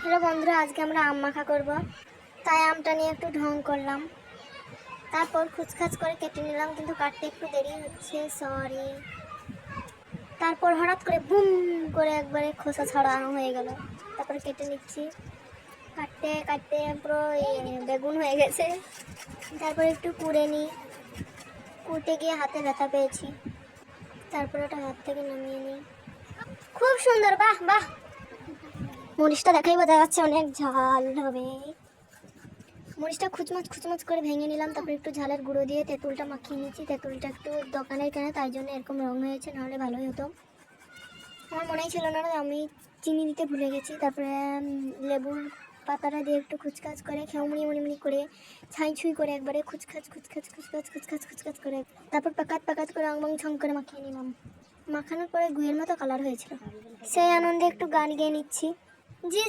Hello বন্ধুরা, আজকে আমরা আম মাখা করব। তাই আমটা নিয়ে একটু ঢং করলাম, তারপর খুচখাচ করে কেটে নিলাম, কিন্তু কাটতে একটু দেরি হচ্ছে, সরি। তারপর হঠাৎ করে বুম করে একবারে খোসা ছড়ানো হয়ে গেল। তারপর কেটে নিচ্ছি, কাটতে কাটতে পুরো বেগুন হয়ে গেছে। তারপর একটু কুড়ে নিই, কুটে গিয়ে হাতে ব্যথা পেয়েছি। তারপর ওটা হাত থেকে নামিয়ে নিই। খুব সুন্দর, বাহ বাহ। মরিচটা দেখাই বোঝা যাচ্ছে অনেক ঝাল হবে। মরিচটা খুচমচ করে ভেঙে নিলাম, তারপর একটু ঝালের গুঁড়ো দিয়ে তেঁতুলটা মাখিয়ে নিচ্ছি। তেঁতুলটা একটু দোকানের কেনা, তাই জন্য এরকম রং হয়েছে, নাহলে ভালোই হতো। আমার মনেই ছিল না, আমি চিনি দিতে ভুলে গেছি। তারপরে লেবুর পাতাটা দিয়ে একটু খুচকাচ করে খেউমুড়ি মুড়ি করে ছাই ছুঁই করে একবারে খুচকাচ করে, তারপর পাকাত করে অং ছং করে মাখিয়ে নিলাম। মাখানোর পরে গুয়ের মতো কালার হয়েছিল। সেই আনন্দে একটু গান গেয়ে নিচ্ছি। জি